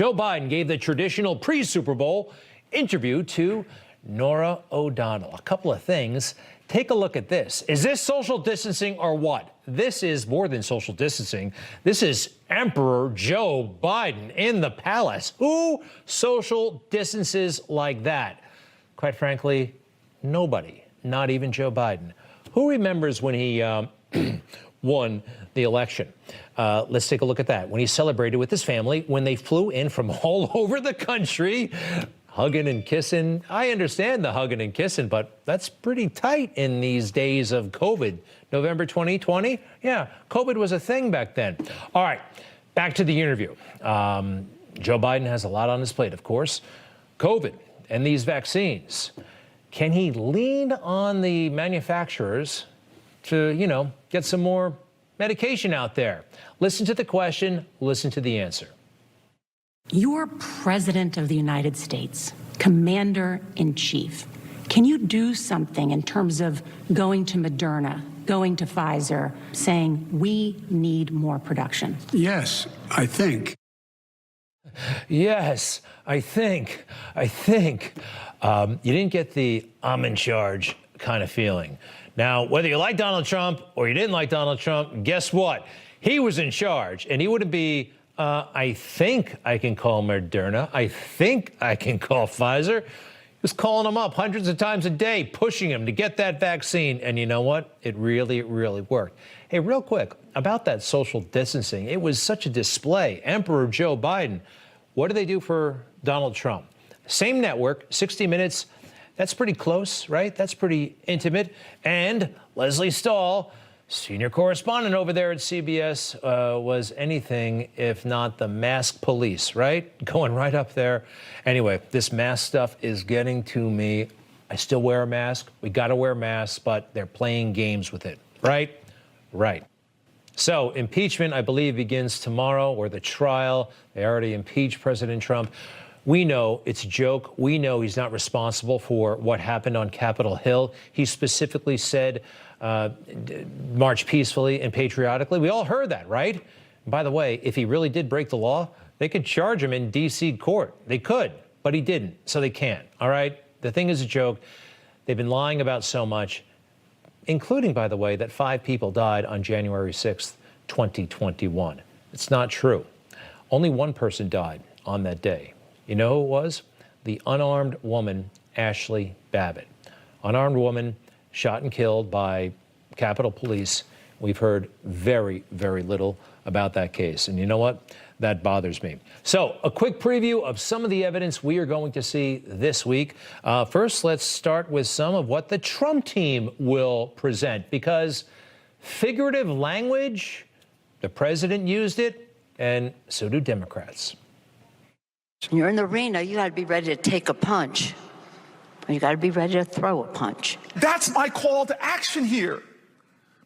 Joe Biden gave the traditional pre-Super Bowl interview to Norah O'Donnell. A couple of things. Take a look at this. Is this social distancing or what? This is more than social distancing. This is Emperor Joe Biden in the palace. Who social distances like that? Quite frankly, nobody, not even Joe Biden. Who remembers when he won the election? Let's take a look at that. When he celebrated with his family, when they flew in from all over the country, hugging and kissing. I understand the hugging and kissing, but that's pretty tight in these days of COVID. November 2020? Yeah, COVID was a thing back then. All right, back to the interview. Joe Biden has a lot on his plate, of course. COVID and these vaccines. Can he lean on the manufacturers to, get some more medication out there? Listen to the question, listen to the answer. You're President of the United States, Commander-in-Chief. Can you do something in terms of going to Moderna, going to Pfizer, saying we need more production? Yes, I think. Yes, I think. You didn't get the I'm in charge kind of feeling. Now, whether you like Donald Trump or you didn't like Donald Trump, guess what? He was in charge, and he wouldn't be, I think I can call Moderna. I think I can call Pfizer. He was calling them up hundreds of times a day, pushing him to get that vaccine. And you know what? It really, really worked. Hey, real quick, about that social distancing, it was such a display. Emperor Joe Biden, what do they do for Donald Trump? Same network, 60 Minutes. That's pretty close, right? That's pretty intimate. And Leslie Stahl, senior correspondent over there at CBS, was anything if not the mask police, right? Going right up there. Anyway, this mask stuff is getting to me. I still wear a mask. We got to wear masks, but they're playing games with it, right? Right. So impeachment, I believe, begins tomorrow, or the trial. They already impeached President Trump. We know it's a joke. We know he's not responsible for what happened on Capitol Hill. He specifically said, march peacefully and patriotically. We all heard that, right? And by the way, if he really did break the law, they could charge him in D.C. court. They could, but he didn't, so they can't, all right? The thing is a joke. They've been lying about so much, including, by the way, that 5 people died on January 6th, 2021. It's not true. Only one person died on that day. You know who it was? The unarmed woman, Ashley Babbitt. Unarmed woman shot and killed by Capitol Police. We've heard very, very little about that case. And you know what? That bothers me. So a quick preview of some of the evidence we are going to see this week. First, let's start with some of what the Trump team will present, because figurative language, the president used it, and so do Democrats. When you're in the arena, you got to be ready to take a punch. You got to be ready to throw a punch. That's my call to action here.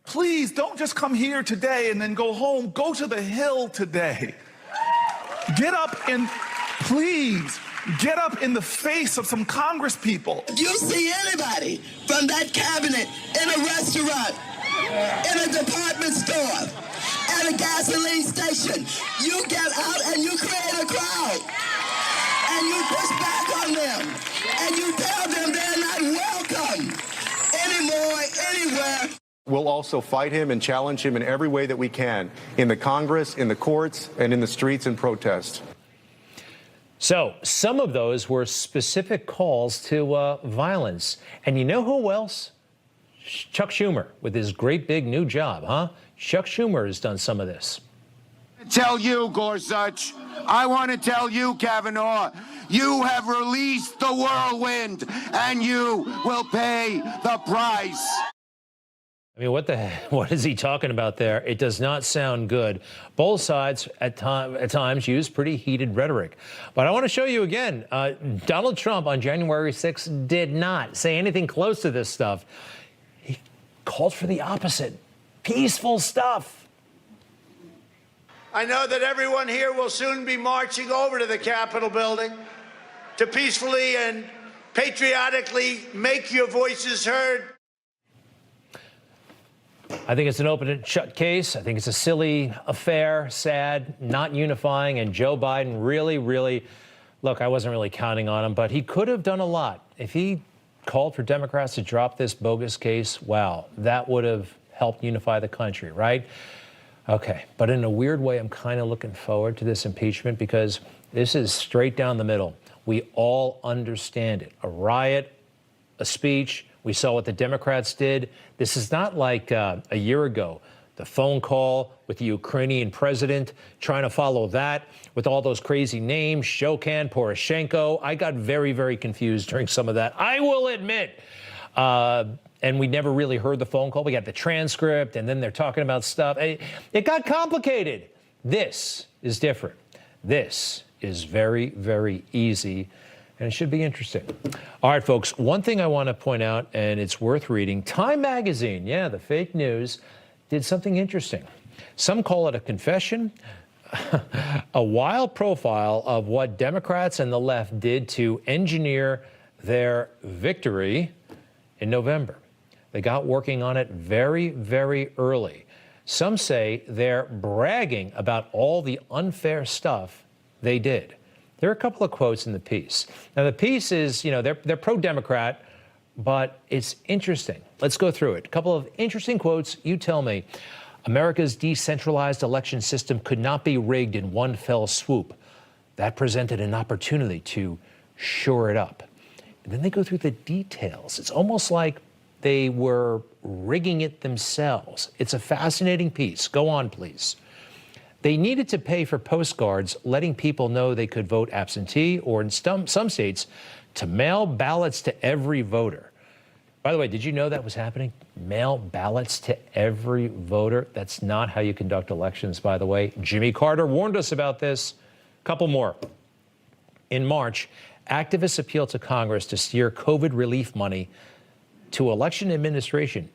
Please don't just come here today and then go home. Go to the Hill today. Get up and please get up in the face of some Congress people. If you see anybody from that cabinet in a restaurant, in a department store, at a gasoline station, you get out and you create a crowd. And you push back on them. And you tell them they're not welcome anymore, anywhere. We'll also fight him and challenge him in every way that we can, in the Congress, in the courts, and in the streets and protest. So some of those were specific calls to violence. And you know who else? Chuck Schumer, with his great big new job, huh? Chuck Schumer has done some of this. Tell you, Gorsuch, I want to tell you, Kavanaugh, you have released the whirlwind, and you will pay the price. I mean, what is he talking about there? It does not sound good. Both sides at times use pretty heated rhetoric. But I want to show you again, Donald Trump on January 6th did not say anything close to this stuff. He called for the opposite, peaceful stuff. I know that everyone here will soon be marching over to the Capitol building to peacefully and patriotically make your voices heard. I think it's an open and shut case. I think it's a silly affair, sad, not unifying, and Joe Biden really, look, I wasn't really counting on him, but he could have done a lot. If he called for Democrats to drop this bogus case, wow, that would have helped unify the country, right? Okay, but in a weird way, I'm kind of looking forward to this impeachment because this is straight down the middle. We all understand it. A riot, a speech. We saw what the Democrats did. This is not like a year ago, the phone call with the Ukrainian president, trying to follow that with all those crazy names, Shokan, Poroshenko. I got very confused during some of that, I will admit. And we never really heard the phone call. We got the transcript, and then they're talking about stuff. It got complicated. This is different. This is very easy, and it should be interesting. All right, folks, one thing I want to point out, and it's worth reading. Time magazine, yeah, the fake news, did something interesting. Some call it a confession, a wild profile of what Democrats and the left did to engineer their victory in November. They got working on it very early. Some say they're bragging about all the unfair stuff they did. There are a couple of quotes in the piece. Now, the piece is, they're pro-Democrat, but it's interesting. Let's go through it. A couple of interesting quotes. You tell me. America's decentralized election system could not be rigged in one fell swoop. That presented an opportunity to shore it up. And then they go through the details. It's almost like they were rigging it themselves. It's a fascinating piece. Go on, please. They needed to pay for postcards letting people know they could vote absentee or in some states to mail ballots to every voter. By the way, did you know that was happening? Mail ballots to every voter. That's not how you conduct elections, by the way. Jimmy Carter warned us about this. Couple more. In March, activists appealed to Congress to steer COVID relief money to election administration.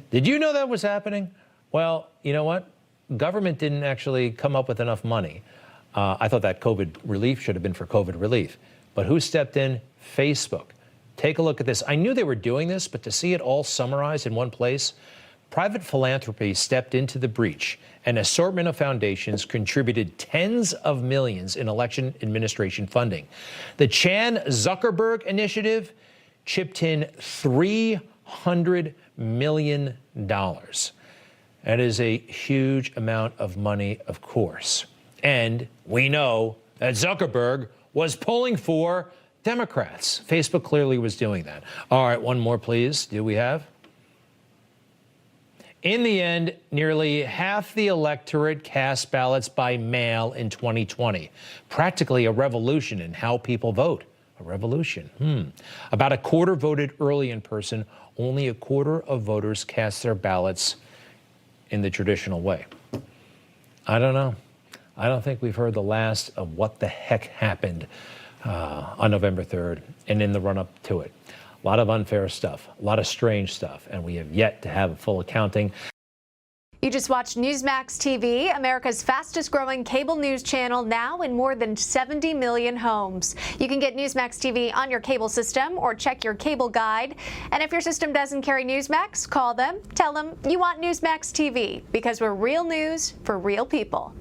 Did you know that was happening? Well, you know what? Government didn't actually come up with enough money. I thought that COVID relief should have been for COVID relief. But who stepped in? Facebook. Take a look at this. I knew they were doing this, but to see it all summarized in one place, private philanthropy stepped into the breach. An assortment of foundations contributed tens of millions in election administration funding. The Chan Zuckerberg Initiative chipped in $300 million. That is a huge amount of money, of course. And we know that Zuckerberg was pulling for Democrats. Facebook clearly was doing that. All right, one more, please. Do we have? In the end, nearly half the electorate cast ballots by mail in 2020. Practically a revolution in how people vote. A revolution. About a quarter voted early in person. Only a quarter of voters cast their ballots in the traditional way. I don't know. I don't think we've heard the last of what the heck happened on November 3rd and in the run-up to it. A lot of unfair stuff, a lot of strange stuff, and we have yet to have a full accounting. You just watched Newsmax TV, America's fastest growing cable news channel, now in more than 70 million homes. You can get Newsmax TV on your cable system or check your cable guide. And if your system doesn't carry Newsmax, call them, tell them you want Newsmax TV, because we're real news for real people.